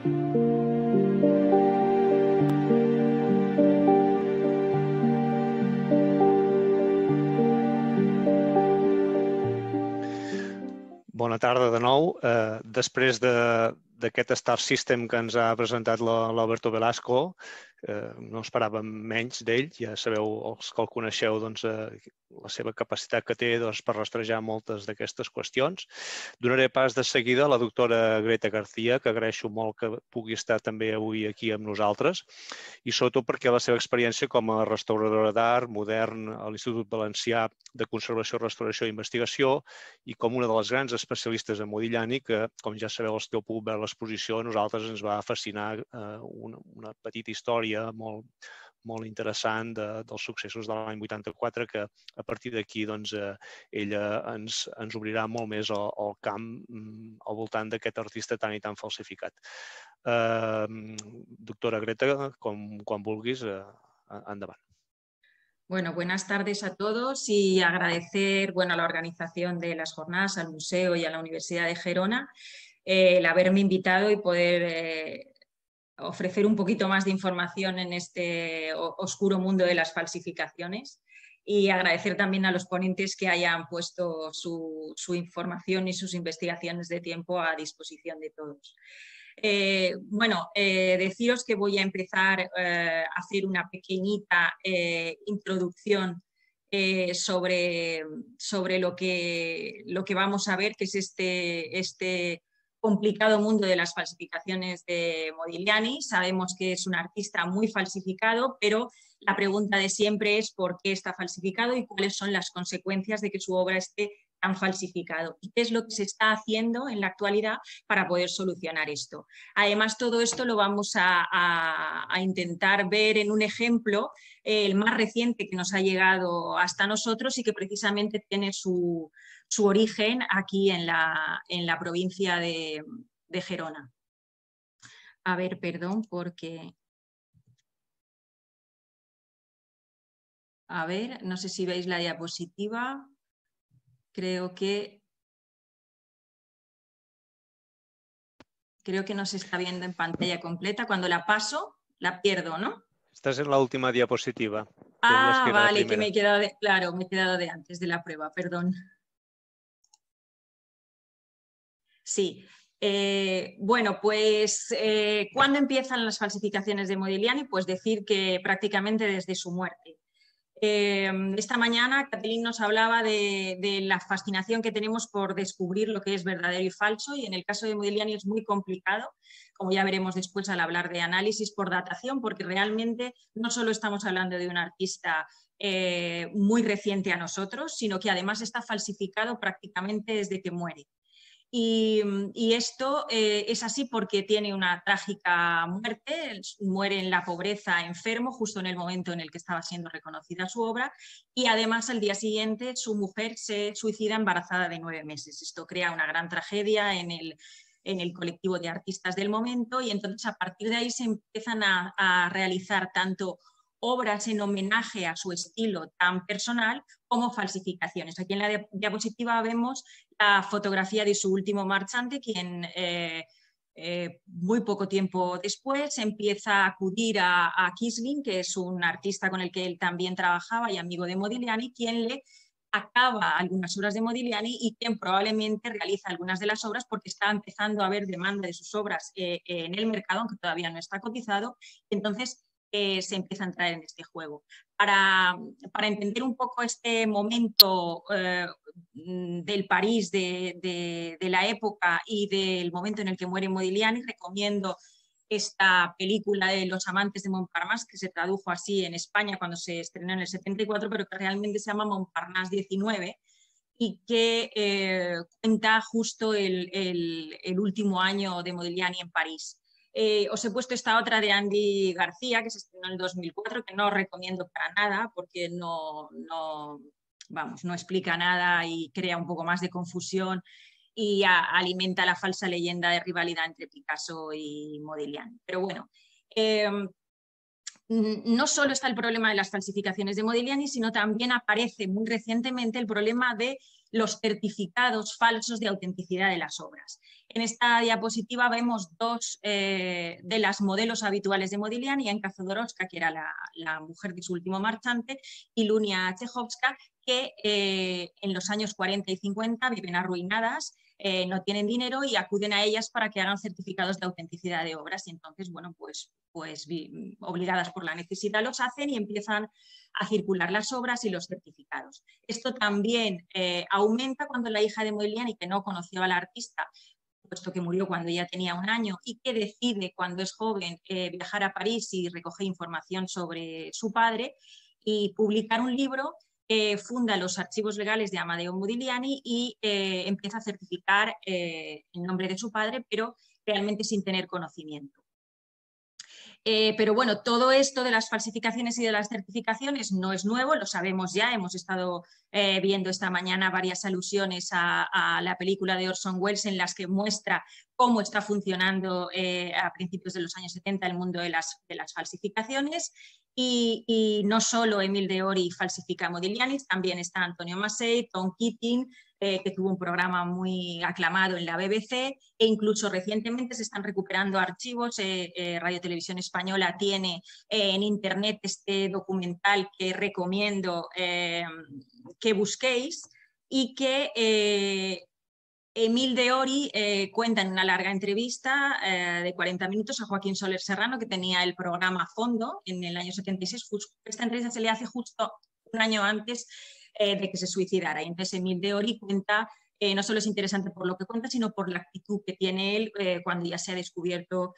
Bona tarda de nou. Després d'aquest Star System que ens ha presentat l'Alberto Velasco, no esperàvem menys d'ell. Ja sabeu, els que el coneixeu, la seva capacitat que té per rastrejar moltes d'aquestes qüestions. Donaré pas de seguida a la doctora Greta García, que agraeixo molt que pugui estar també avui aquí amb nosaltres, i sobretot perquè la seva experiència com a restauradora d'art modern a l'Institut Valencià de Conservació, Restauració i Investigació i com una de les grans especialistes en Modigliani, que, com ja sabeu, els que heu pogut veure l'exposició, a nosaltres ens va fascinar una petita història molt interessant dels successos de l'any 84, que a partir d'aquí ella ens obrirà molt més el camp al voltant d'aquest artista tan i tan falsificat. Doctora Greta, quan vulguis, endavant. Bueno, buenas tardes a todos y agradecer a la organización de las jornadas, al museo y a la Universidad de Gerona el haberme invitado y poder ofrecer un poquito más de información en este oscuro mundo de las falsificaciones, y agradecer también a los ponentes que hayan puesto su información y sus investigaciones de tiempo a disposición de todos. Deciros que voy a empezar a hacer una pequeñita introducción sobre lo que vamos a ver, que es este complicado mundo de las falsificaciones de Modigliani. Sabemos que es un artista muy falsificado, pero la pregunta de siempre es por qué está falsificado y cuáles son las consecuencias de que su obra esté tan falsificado y qué es lo que se está haciendo en la actualidad para poder solucionar esto. Además, todo esto lo vamos a intentar ver en un ejemplo, el más reciente que nos ha llegado hasta nosotros y que precisamente tiene su origen aquí en la provincia de Gerona. A ver, perdón, porque... A ver, no sé si veis la diapositiva. Creo que no se está viendo en pantalla completa. Cuando la paso, la pierdo, ¿no? Estás en la última diapositiva. Vale, que me he quedado me he quedado de antes de la prueba, perdón. Sí. ¿Cuándo empiezan las falsificaciones de Modigliani? Pues decir que prácticamente desde su muerte. Esta mañana Kathleen nos hablaba de la fascinación que tenemos por descubrir lo que es verdadero y falso, y en el caso de Modigliani es muy complicado, como ya veremos después al hablar de análisis por datación, porque realmente no solo estamos hablando de un artista muy reciente a nosotros, sino que además está falsificado prácticamente desde que muere. Y esto es así porque tiene una trágica muerte, muere en la pobreza, enfermo, justo en el momento en el que estaba siendo reconocida su obra, y además al día siguiente su mujer se suicida embarazada de 9 meses. Esto crea una gran tragedia en el colectivo de artistas del momento, y entonces a partir de ahí se empiezan a realizar tanto obras en homenaje a su estilo tan personal como falsificaciones. Aquí en la diapositiva vemos la fotografía de su último marchante, quien muy poco tiempo después empieza a acudir a Kisling, que es un artista con el que él también trabajaba y amigo de Modigliani, quien le acaba algunas obras de Modigliani y quien probablemente realiza algunas de las obras porque está empezando a haber demanda de sus obras en el mercado, aunque todavía no está cotizado. Entonces se empieza a entrar en este juego. Para entender un poco este momento del París de la época y del momento en el que muere Modigliani, recomiendo esta película de Los amantes de Montparnasse, que se tradujo así en España cuando se estrenó en el 74, pero que realmente se llama Montparnasse 19, y que cuenta justo el último año de Modigliani en París. Os he puesto esta otra de Andy García, que se estrenó en el 2004, que no os recomiendo para nada porque no explica nada y crea un poco más de confusión y alimenta la falsa leyenda de rivalidad entre Picasso y Modigliani. Pero bueno, no solo está el problema de las falsificaciones de Modigliani, sino también aparece muy recientemente el problema de los certificados falsos de autenticidad de las obras. En esta diapositiva vemos dos de las modelos habituales de Modigliani, Janka Jodorowská, que era la mujer de su último marchante, y Lunia Chejovska, que en los años 40 y 50 viven arruinadas, no tienen dinero y acuden a ellas para que hagan certificados de autenticidad de obras. Y entonces, bueno, pues obligadas por la necesidad los hacen y empiezan a circular las obras y los certificados. Esto también aumenta cuando la hija de Modigliani, que no conoció al artista, puesto que murió cuando ella tenía 1 año y que decide cuando es joven viajar a París y recoger información sobre su padre y publicar un libro, funda los archivos legales de Amadeo Modigliani y empieza a certificar el nombre de su padre, pero realmente sin tener conocimiento. Pero bueno, todo esto de las falsificaciones y de las certificaciones no es nuevo, lo sabemos ya, hemos estado viendo esta mañana varias alusiones a la película de Orson Welles en las que muestra cómo está funcionando a principios de los años 70 el mundo de las falsificaciones. Y no solo Émile Deory falsifica a Modigliani, también está Antonio Massey, Tom Keating, que tuvo un programa muy aclamado en la BBC, e incluso recientemente se están recuperando archivos. Radio Televisión Española tiene en internet este documental que recomiendo que busquéis y que Émile Deory cuenta en una larga entrevista de 40 minutos a Joaquín Soler Serrano, que tenía el programa Fondo en el año 76. Esta entrevista se le hace justo 1 año antes de que se suicidara. Y entonces Émile Deory cuenta, no solo es interesante por lo que cuenta, sino por la actitud que tiene él cuando ya se ha descubierto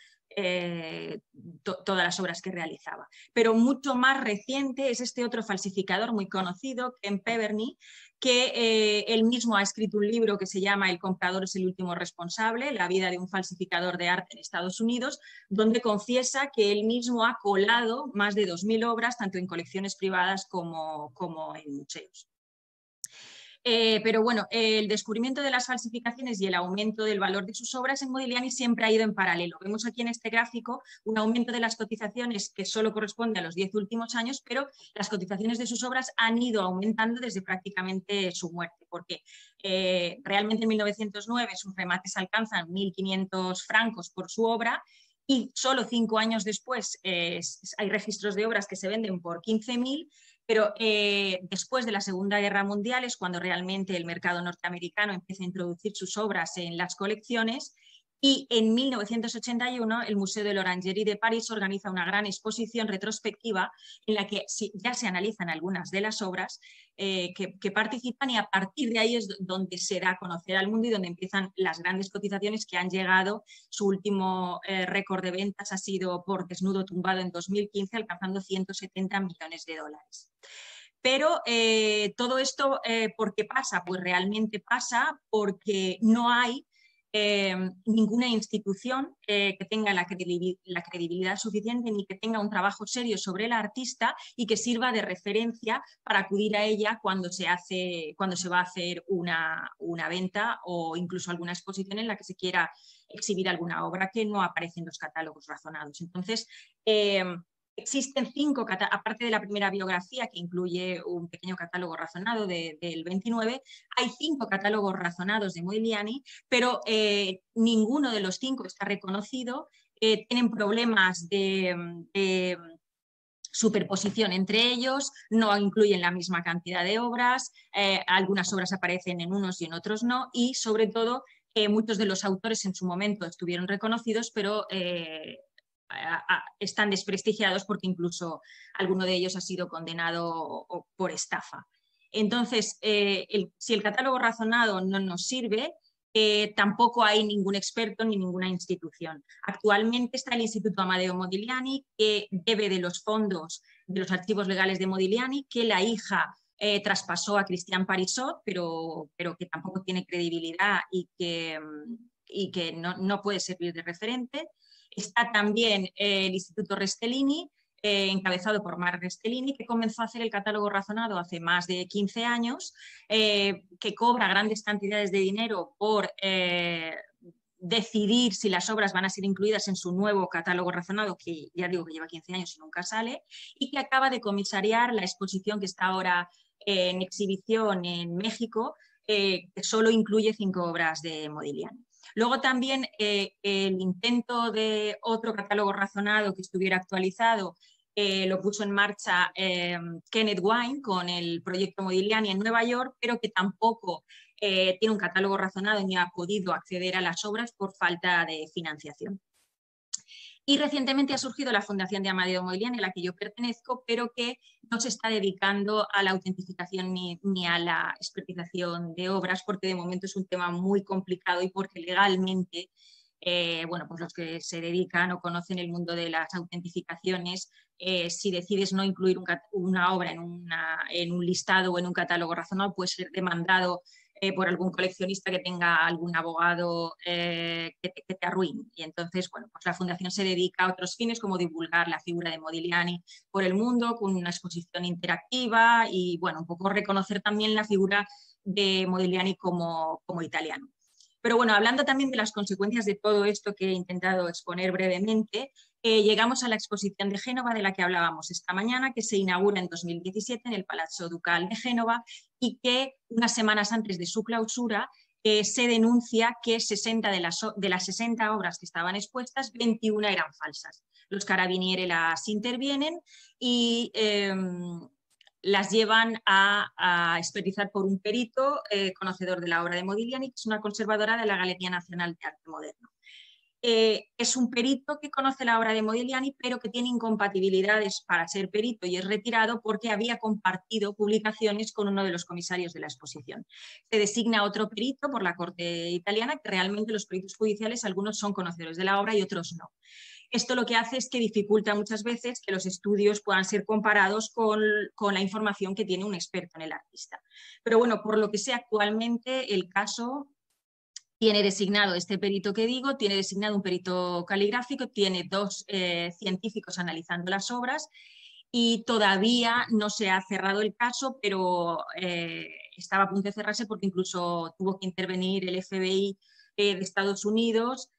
todas las obras que realizaba. Pero mucho más reciente es este otro falsificador muy conocido, Ken Peverney, que él mismo ha escrito un libro que se llama El comprador es el último responsable, la vida de un falsificador de arte en Estados Unidos, donde confiesa que él mismo ha colado más de 2000 obras, tanto en colecciones privadas como en museos. Pero bueno, el descubrimiento de las falsificaciones y el aumento del valor de sus obras en Modigliani siempre ha ido en paralelo. Vemos aquí en este gráfico un aumento de las cotizaciones que solo corresponde a los 10 últimos años, pero las cotizaciones de sus obras han ido aumentando desde prácticamente su muerte, porque realmente en 1909 sus remates alcanzan 1.500 francos por su obra, y solo 5 años después hay registros de obras que se venden por 15.000. Pero después de la Segunda Guerra Mundial es cuando realmente el mercado norteamericano empieza a introducir sus obras en las colecciones, y en 1981 el Museo de l'Orangerie de París organiza una gran exposición retrospectiva en la que ya se analizan algunas de las obras que participan, y a partir de ahí es donde se da a conocer al mundo y donde empiezan las grandes cotizaciones que han llegado. Su último récord de ventas ha sido por Desnudo tumbado en 2015, alcanzando 170 millones de dólares. Pero todo esto, ¿por qué pasa? Pues realmente pasa porque no hay ninguna institución que tenga la credibilidad suficiente ni que tenga un trabajo serio sobre el artista y que sirva de referencia para acudir a ella cuando se va a hacer una venta o incluso alguna exposición en la que se quiera exhibir alguna obra que no aparece en los catálogos razonados. Entonces, existen 5, aparte de la primera biografía, que incluye un pequeño catálogo razonado del 29, hay 5 catálogos razonados de Modigliani, pero ninguno de los 5 está reconocido, tienen problemas de superposición entre ellos, no incluyen la misma cantidad de obras, algunas obras aparecen en unos y en otros no, y sobre todo muchos de los autores en su momento estuvieron reconocidos, pero están desprestigiados porque incluso alguno de ellos ha sido condenado por estafa. Entonces, si el catálogo razonado no nos sirve, tampoco hay ningún experto ni ninguna institución. Actualmente está el Instituto Amadeo Modigliani, que debe de los fondos de los archivos legales de Modigliani, que la hija traspasó a Christian Parisot, pero que tampoco tiene credibilidad y que no puede servir de referente. Está también el Instituto Restellini, encabezado por Marc Restellini, que comenzó a hacer el catálogo razonado hace más de 15 años, que cobra grandes cantidades de dinero por decidir si las obras van a ser incluidas en su nuevo catálogo razonado, que ya digo que lleva 15 años y nunca sale, y que acaba de comisariar la exposición que está ahora en exhibición en México, que solo incluye 5 obras de Modigliani. Luego también el intento de otro catálogo razonado que estuviera actualizado lo puso en marcha Kenneth Wine con el proyecto Modigliani en Nueva York, pero que tampoco tiene un catálogo razonado ni ha podido acceder a las obras por falta de financiación. Y recientemente ha surgido la Fundación de Amadeo Modigliani, a la que yo pertenezco, pero que no se está dedicando a la autentificación ni a la expertización de obras, porque de momento es un tema muy complicado y porque legalmente, bueno, pues los que se dedican o conocen el mundo de las autentificaciones, si decides no incluir una obra en un listado o en un catálogo razonado, puede ser demandado por algún coleccionista que tenga algún abogado que te arruine. Y entonces, bueno, pues la Fundación se dedica a otros fines como divulgar la figura de Modigliani por el mundo con una exposición interactiva y, bueno, un poco reconocer también la figura de Modigliani como italiano. Pero bueno, hablando también de las consecuencias de todo esto que he intentado exponer brevemente, llegamos a la exposición de Génova de la que hablábamos esta mañana, que se inaugura en 2017 en el Palazzo Ducal de Génova y que unas semanas antes de su clausura se denuncia que 60 de las 60 obras que estaban expuestas, 21 eran falsas. Los carabinieri las intervienen y las llevan a expertizar por un perito conocedor de la obra de Modigliani, que es una conservadora de la Galería Nacional de Arte Moderno. Es un perito que conoce la obra de Modigliani, pero que tiene incompatibilidades para ser perito y es retirado porque había compartido publicaciones con uno de los comisarios de la exposición. Se designa otro perito por la Corte italiana, que realmente los peritos judiciales, algunos son conocedores de la obra y otros no. Esto lo que hace es que dificulta muchas veces que los estudios puedan ser comparados con la información que tiene un experto en el artista. Pero bueno, por lo que sé actualmente el caso tiene designado este perito que digo, tiene designado un perito caligráfico, tiene 2 científicos analizando las obras y todavía no se ha cerrado el caso, pero estaba a punto de cerrarse porque incluso tuvo que intervenir el FBI de Estados Unidos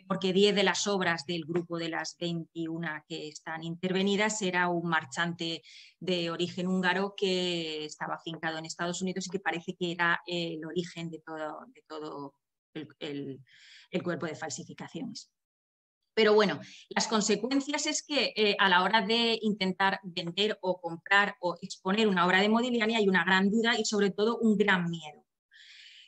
porque 10 de las obras del grupo de las 21 que están intervenidas era un marchante de origen húngaro que estaba afincado en Estados Unidos y que parece que era el origen de todo el cuerpo de falsificaciones. Pero bueno, las consecuencias es que a la hora de intentar vender o comprar o exponer una obra de Modigliani hay una gran duda y sobre todo un gran miedo.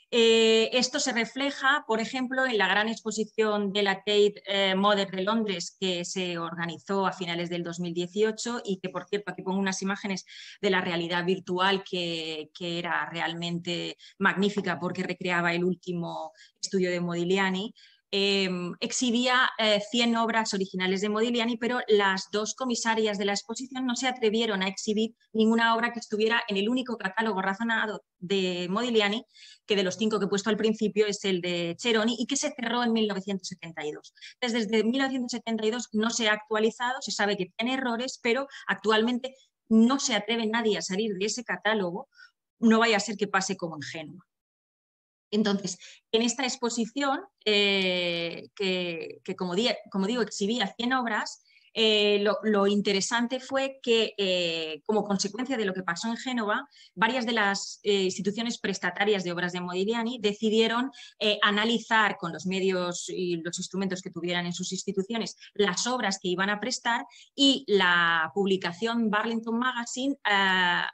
Esto se refleja, por ejemplo, en la gran exposición de la Tate Modern de Londres que se organizó a finales del 2018 y que, por cierto, aquí pongo unas imágenes de la realidad virtual que era realmente magnífica porque recreaba el último estudio de Modigliani. Exhibía 100 obras originales de Modigliani, pero las 2 comisarias de la exposición no se atrevieron a exhibir ninguna obra que estuviera en el único catálogo razonado de Modigliani, que de los 5 que he puesto al principio es el de Ceroni y que se cerró en 1972. Entonces, desde 1972 no se ha actualizado, se sabe que tiene errores, pero actualmente no se atreve nadie a salir de ese catálogo, no vaya a ser que pase como en Génova. Entonces, en esta exposición, que como digo, exhibía 100 obras, lo interesante fue que, como consecuencia de lo que pasó en Génova, varias de las instituciones prestatarias de obras de Modigliani decidieron analizar con los medios y los instrumentos que tuvieran en sus instituciones las obras que iban a prestar y la publicación Burlington Magazine ha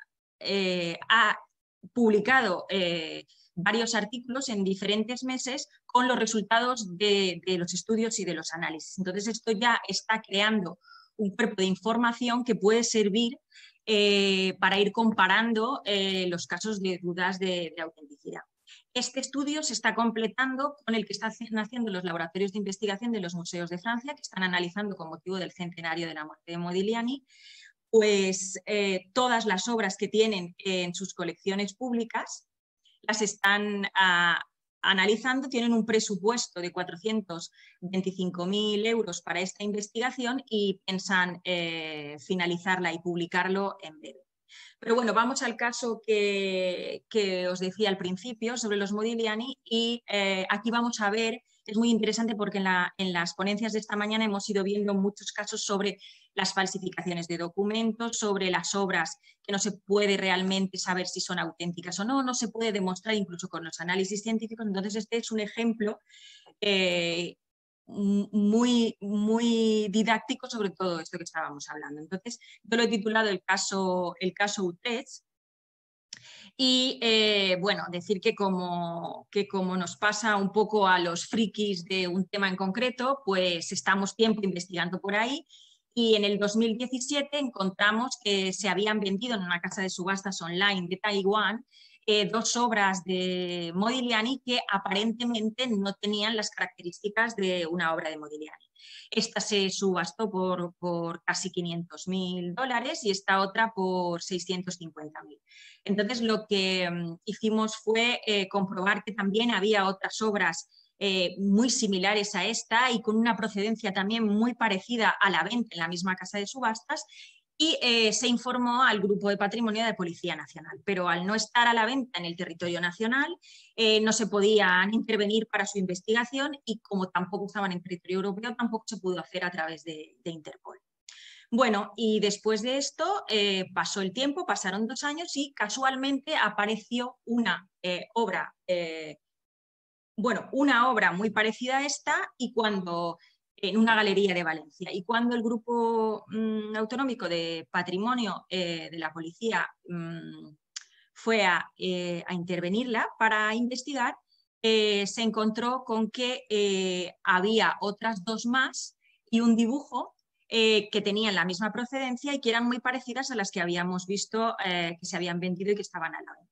publicado varios artículos en diferentes meses con los resultados de los estudios y de los análisis. Entonces, esto ya está creando un cuerpo de información que puede servir para ir comparando los casos de dudas de autenticidad. Este estudio se está completando con el que están haciendo los laboratorios de investigación de los museos de Francia, que están analizando con motivo del centenario de la muerte de Modigliani, pues todas las obras que tienen en sus colecciones públicas, las están analizando, tienen un presupuesto de 425.000 euros para esta investigación y piensan finalizarla y publicarlo en breve. Pero bueno, vamos al caso que os decía al principio sobre los Modigliani y aquí vamos a ver es muy interesante porque en las ponencias de esta mañana hemos ido viendo muchos casos sobre las falsificaciones de documentos, sobre las obras que no se puede realmente saber si son auténticas o no se puede demostrar incluso con los análisis científicos. Entonces, este es un ejemplo muy didáctico sobre todo esto que estábamos hablando. Entonces, yo lo he titulado el caso Utrecht. Y bueno, decir que como nos pasa un poco a los frikis de un tema en concreto, pues estamos tiempo investigando por ahí y en el 2017 encontramos que se habían vendido en una casa de subastas online de Taiwán 2 obras de Modigliani que aparentemente no tenían las características de una obra de Modigliani. Esta se subastó por casi $500.000 y esta otra por 650.000. Entonces, lo que hicimos fue comprobar que también había otras obras muy similares a esta y con una procedencia también muy parecida a la venta en la misma casa de subastas. Y se informó al Grupo de Patrimonio de Policía Nacional, pero al no estar a la venta en el territorio nacional no se podían intervenir para su investigación y como tampoco estaban en territorio europeo tampoco se pudo hacer a través de Interpol. Bueno, y después de esto pasó el tiempo, pasaron 2 años y casualmente apareció una obra, una obra muy parecida a esta y cuando en una galería de Valencia. Y cuando el Grupo Autonómico de Patrimonio de la Policía fue a intervenirla para investigar, se encontró con que había otras 2 más y un dibujo que tenían la misma procedencia y que eran muy parecidas a las que habíamos visto que se habían vendido y que estaban a la venta.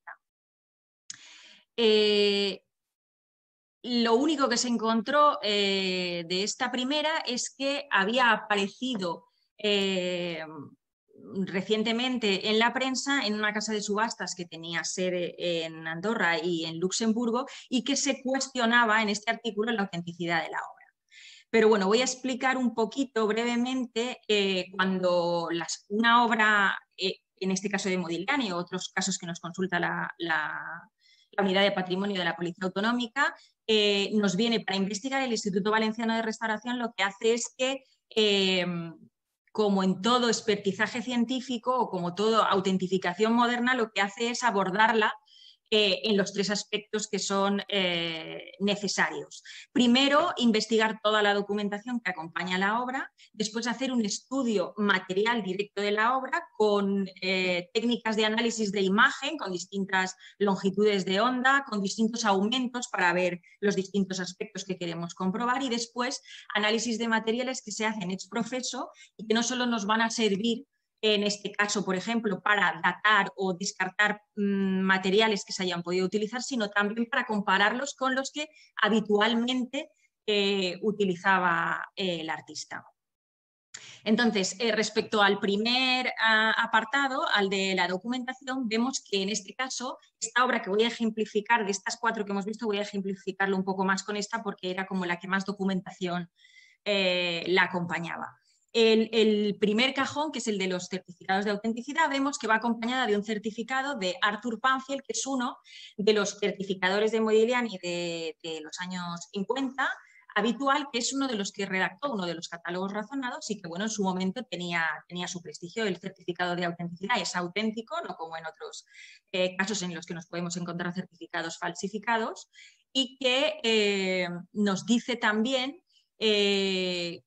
Lo único que se encontró de esta primera es que había aparecido recientemente en la prensa en una casa de subastas que tenía sede en Andorra y en Luxemburgo y que se cuestionaba en este artículo la autenticidad de la obra. Pero bueno, voy a explicar un poquito brevemente cuando una obra, en este caso de Modigliani o otros casos que nos consulta la Unidad de Patrimonio de la Policía Autonómica, nos viene para investigar. El Instituto Valenciano de Restauración lo que hace es que, como en todo expertizaje científico o como toda autentificación moderna, lo que hace es abordarla en los 3 aspectos que son necesarios. Primero, investigar toda la documentación que acompaña la obra, después hacer un estudio material directo de la obra con técnicas de análisis de imagen, con distintas longitudes de onda, con distintos aumentos para ver los distintos aspectos que queremos comprobar y después análisis de materiales que se hacen ex professo y que no solo nos van a servir en este caso, por ejemplo, para datar o descartar materiales que se hayan podido utilizar, sino también para compararlos con los que habitualmente utilizaba el artista. Entonces, respecto al primer apartado, al de la documentación, vemos que en este caso, esta obra que voy a ejemplificar, de estas 4 que hemos visto, voy a ejemplificarlo un poco más con esta porque era como la que más documentación la acompañaba. El primer cajón, que es el de los certificados de autenticidad, vemos que va acompañada de un certificado de Arthur Panfield, que es uno de los certificadores de Modigliani de los años 50, habitual, que es uno de los que redactó uno de los catálogos razonados y que, bueno, en su momento tenía su prestigio. El certificado de autenticidad es auténtico, no como en otros casos en los que nos podemos encontrar certificados falsificados, y que nos dice también que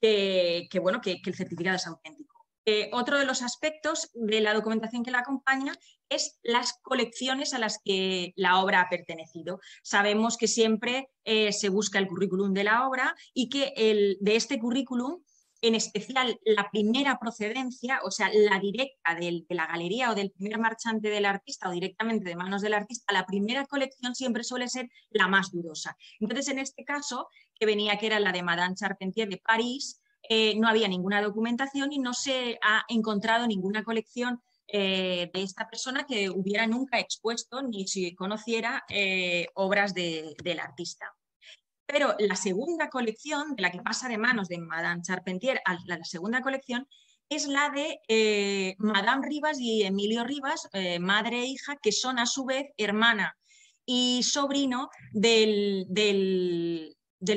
el certificado es auténtico. Otro de los aspectos de la documentación que la acompaña es las colecciones a las que la obra ha pertenecido. Sabemos que siempre se busca el currículum de la obra y que de este currículum, en especial la primera procedencia, o sea, la directa de la galería o del primer marchante del artista o directamente de manos del artista, la primera colección siempre suele ser la más dudosa. Entonces, en este caso, que era la de Madame Charpentier de París, no había ninguna documentación y no se ha encontrado ninguna colección de esta persona que hubiera nunca expuesto ni si conociera obras del artista. Pero la segunda colección, de la que pasa de manos de Madame Charpentier a la segunda colección, es la de Madame Rivas y Emilio Rivas, madre e hija, que son a su vez hermana y sobrino del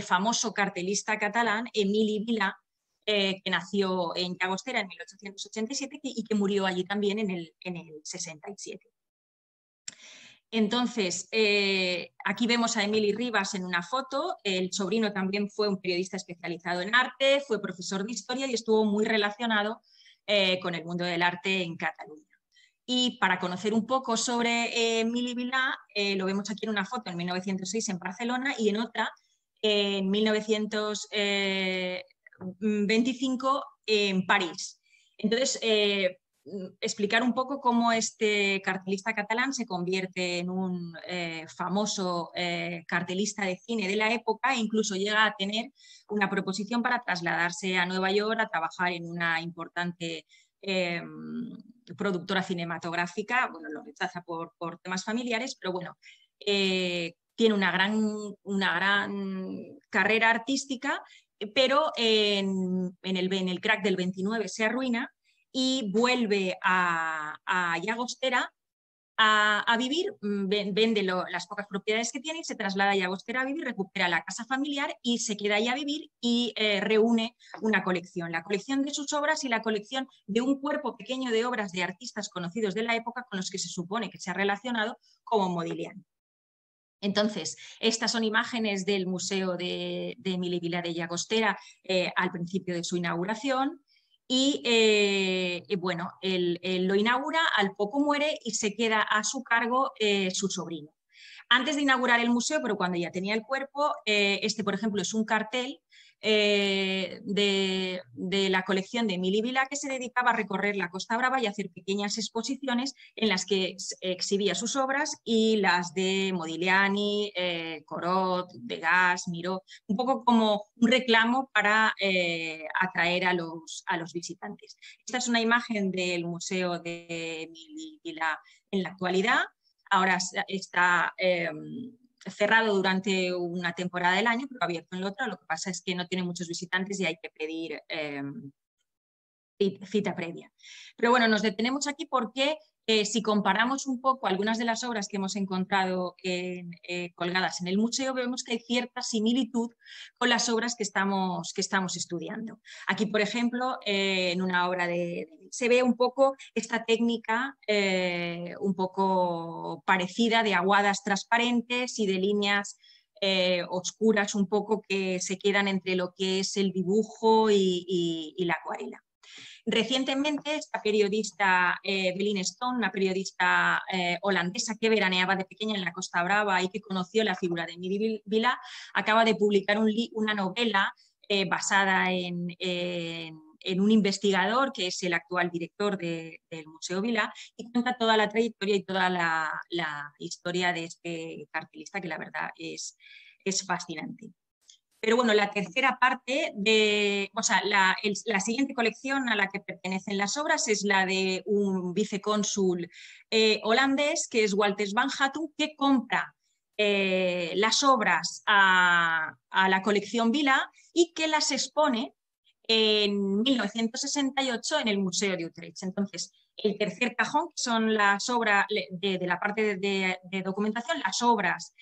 famoso cartelista catalán Emili Vilà, que nació en Llagostera en 1887 y que murió allí también en el 67. Entonces, aquí vemos a Emili Ribas en una foto. El sobrino también fue un periodista especializado en arte, fue profesor de historia y estuvo muy relacionado con el mundo del arte en Cataluña. Y para conocer un poco sobre Emili Vilà, lo vemos aquí en una foto en 1906 en Barcelona y en otra en 1925 en París. Entonces, explicar un poco cómo este cartelista catalán se convierte en un famoso cartelista de cine de la época e incluso llega a tener una proposición para trasladarse a Nueva York a trabajar en una importante productora cinematográfica. Bueno, lo rechaza por temas familiares, pero bueno, tiene una gran carrera artística, pero en el crack del 29 se arruina y vuelve a Llagostera a vivir, vende las pocas propiedades que tiene y se traslada a Llagostera a vivir, recupera la casa familiar y se queda ahí a vivir y reúne una colección, la colección de sus obras y la colección de un cuerpo pequeño de obras de artistas conocidos de la época con los que se supone que se ha relacionado como Modigliani. Entonces, estas son imágenes del Museo de Emili Vilà de Llagostera al principio de su inauguración. Y bueno, él lo inaugura, al poco muere y se queda a su cargo su sobrino. Antes de inaugurar el museo, pero cuando ya tenía el cuerpo, este, por ejemplo, es un cartel de la colección de Emili Vilà que se dedicaba a recorrer la Costa Brava y a hacer pequeñas exposiciones en las que exhibía sus obras y las de Modigliani, Corot, Degas, Miró, un poco como un reclamo para atraer a los visitantes. Esta es una imagen del Museo de Emili Vilà en la actualidad. Ahora está cerrado durante una temporada del año, pero abierto en la otra. Lo que pasa es que no tiene muchos visitantes y hay que pedir cita previa. Pero bueno, nos detenemos aquí porque si comparamos un poco algunas de las obras que hemos encontrado colgadas en el museo, vemos que hay cierta similitud con las obras que estamos estudiando. Aquí, por ejemplo, en una obra se ve un poco esta técnica un poco parecida de aguadas transparentes y de líneas oscuras un poco que se quedan entre lo que es el dibujo y la acuarela. Recientemente, esta periodista Belén Stone, una periodista holandesa que veraneaba de pequeña en la Costa Brava y que conoció la figura de Emili Vilà, acaba de publicar una novela basada en un investigador que es el actual director del Museo Vilà y cuenta toda la trayectoria y toda la historia de este cartelista que la verdad es fascinante. Pero bueno, la tercera parte la siguiente colección a la que pertenecen las obras es la de un vicecónsul holandés, que es Walters van Hattum, que compra las obras a la colección Vilà y que las expone en 1968 en el Museo de Utrecht. Entonces, el tercer cajón, que son las obras de la parte de documentación, las obras,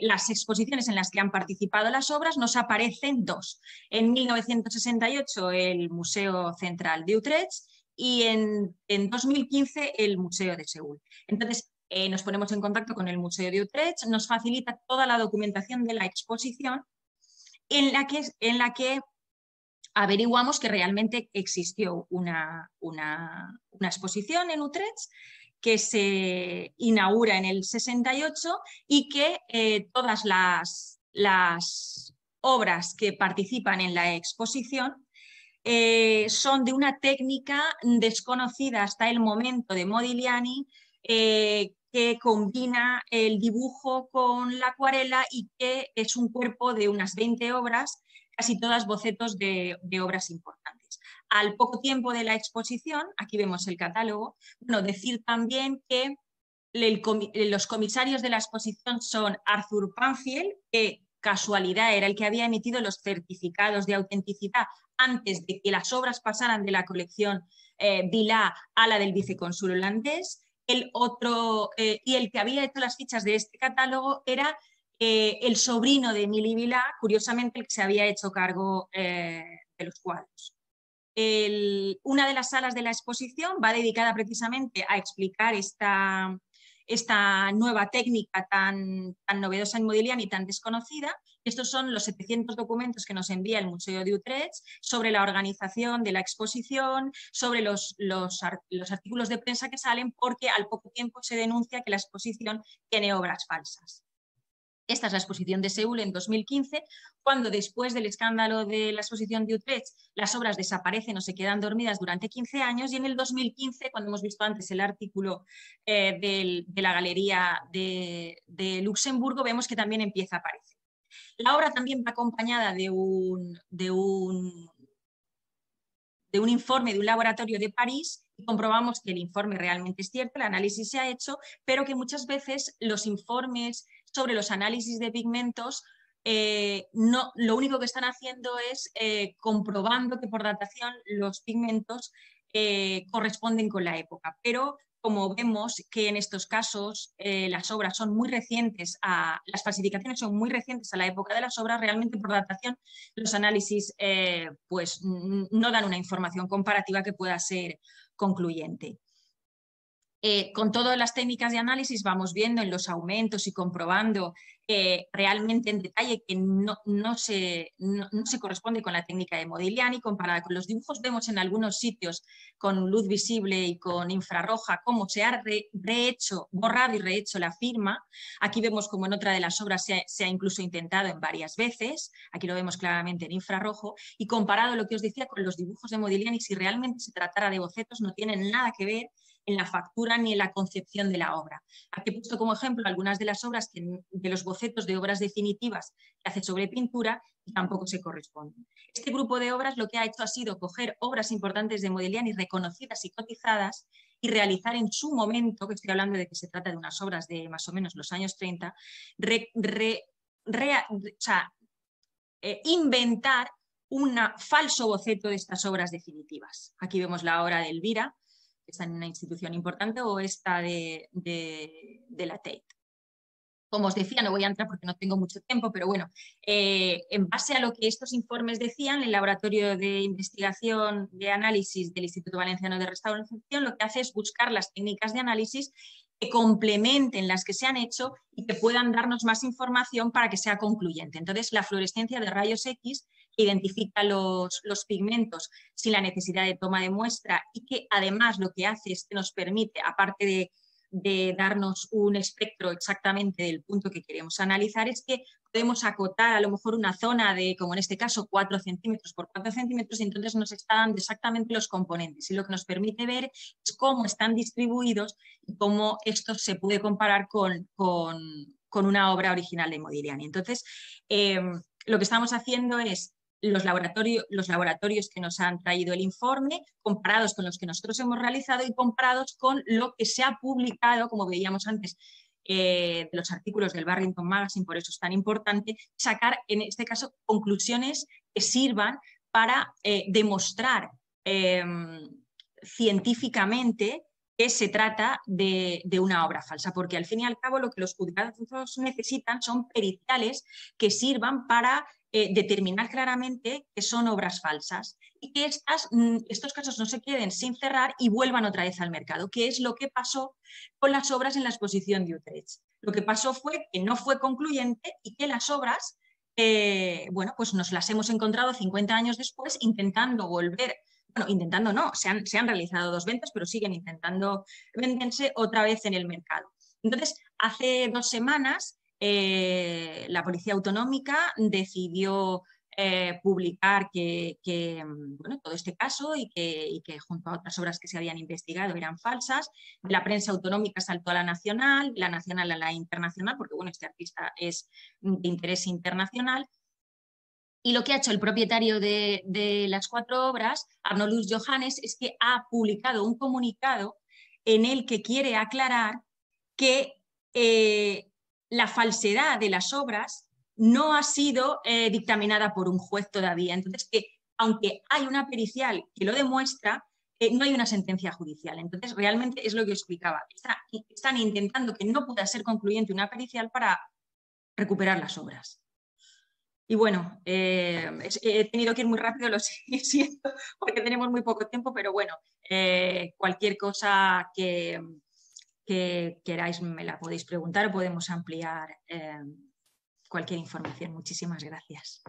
las exposiciones en las que han participado las obras, nos aparecen dos. En 1968 el Museo Central de Utrecht y en 2015 el Museo de Seúl. Entonces, nos ponemos en contacto con el Museo de Utrecht, nos facilita toda la documentación de la exposición en la que averiguamos que realmente existió una exposición en Utrecht que se inaugura en el 68 y que todas las obras que participan en la exposición son de una técnica desconocida hasta el momento de Modigliani, que combina el dibujo con la acuarela y que es un cuerpo de unas 20 obras, casi todas bocetos de obras importantes. Al poco tiempo de la exposición, aquí vemos el catálogo, bueno, decir también que los comisarios de la exposición son Arthur Pamphile, que casualidad era el que había emitido los certificados de autenticidad antes de que las obras pasaran de la colección Vilà a la del vicecónsul holandés, y el que había hecho las fichas de este catálogo era el sobrino de Émile Vilar, curiosamente el que se había hecho cargo de los cuadros. Una de las salas de la exposición va dedicada precisamente a explicar esta nueva técnica tan novedosa en Modigliani y tan desconocida. Estos son los 700 documentos que nos envía el Museo de Utrecht sobre la organización de la exposición, sobre los artículos de prensa que salen, porque al poco tiempo se denuncia que la exposición tiene obras falsas. Esta es la exposición de Seúl en 2015, cuando después del escándalo de la exposición de Utrecht las obras desaparecen o se quedan dormidas durante 15 años, y en el 2015, cuando hemos visto antes el artículo de la Galería de Luxemburgo, vemos que también empieza a aparecer. La obra también va acompañada de un informe de un laboratorio de París, y comprobamos que el informe realmente es cierto, el análisis se ha hecho, pero que muchas veces los informes sobre los análisis de pigmentos lo único que están haciendo es comprobando que por datación los pigmentos corresponden con la época, pero como vemos que en estos casos las obras son muy recientes, las falsificaciones son muy recientes a la época de las obras, realmente por datación los análisis pues no dan una información comparativa que pueda ser concluyente. Con todas las técnicas de análisis vamos viendo en los aumentos y comprobando realmente en detalle que no se corresponde con la técnica de Modigliani. Comparada con los dibujos, vemos en algunos sitios con luz visible y con infrarroja cómo se ha borrado y rehecho la firma. Aquí vemos como en otra de las obras se ha incluso intentado en varias veces. Aquí lo vemos claramente en infrarrojo. Y comparado lo que os decía con los dibujos de Modigliani, si realmente se tratara de bocetos, no tienen nada que ver en la factura ni en la concepción de la obra. Aquí he puesto como ejemplo algunas de las obras de los bocetos de obras definitivas que hace sobre pintura y tampoco se corresponden. Este grupo de obras lo que ha hecho ha sido coger obras importantes de Modigliani reconocidas y cotizadas y realizar en su momento, que estoy hablando de que se trata de unas obras de más o menos los años 30, inventar un falso boceto de estas obras definitivas. Aquí vemos la obra de Elvira, que está en una institución importante, o esta de la Tate. Como os decía, no voy a entrar porque no tengo mucho tiempo, pero bueno, en base a lo que estos informes decían, el Laboratorio de Investigación de Análisis del Instituto Valenciano de Restauración lo que hace es buscar las técnicas de análisis que complementen las que se han hecho y que puedan darnos más información para que sea concluyente. Entonces, la fluorescencia de rayos X identifica los pigmentos sin la necesidad de toma de muestra, y que además lo que hace es que nos permite, aparte de darnos un espectro exactamente del punto que queremos analizar, es que podemos acotar a lo mejor una zona de, como en este caso, 4 centímetros por 4 centímetros, y entonces nos está dando exactamente los componentes, y lo que nos permite ver es cómo están distribuidos y cómo esto se puede comparar con una obra original de Modigliani. Entonces, lo que estamos haciendo es los laboratorios que nos han traído el informe, comparados con los que nosotros hemos realizado y comparados con lo que se ha publicado, como veíamos antes, de los artículos del Barrington Magazine, por eso es tan importante sacar, en este caso, conclusiones que sirvan para demostrar científicamente que se trata de una obra falsa, porque al fin y al cabo lo que los juzgados necesitan son periciales que sirvan para determinar claramente que son obras falsas y que estos casos no se queden sin cerrar y vuelvan otra vez al mercado, que es lo que pasó con las obras en la exposición de Utrecht. Lo que pasó fue que no fue concluyente y que las obras, bueno, pues nos las hemos encontrado 50 años después intentando volver. Bueno, intentando no, se han realizado 2 ventas, pero siguen intentando venderse otra vez en el mercado. Entonces, hace 2 semanas la Policía Autonómica decidió publicar bueno, todo este caso y que junto a otras obras que se habían investigado eran falsas. La prensa autonómica saltó a la nacional a la internacional, porque bueno, este artista es de interés internacional. Y lo que ha hecho el propietario de las 4 obras, Arno Luz Johannes, es que ha publicado un comunicado en el que quiere aclarar que la falsedad de las obras no ha sido dictaminada por un juez todavía. Entonces, que aunque hay una pericial que lo demuestra, no hay una sentencia judicial. Entonces, realmente es lo que explicaba. Están intentando que no pueda ser concluyente una pericial para recuperar las obras. Y bueno, he tenido que ir muy rápido, lo siento, porque tenemos muy poco tiempo, pero bueno, cualquier cosa que queráis me la podéis preguntar o podemos ampliar cualquier información. Muchísimas gracias.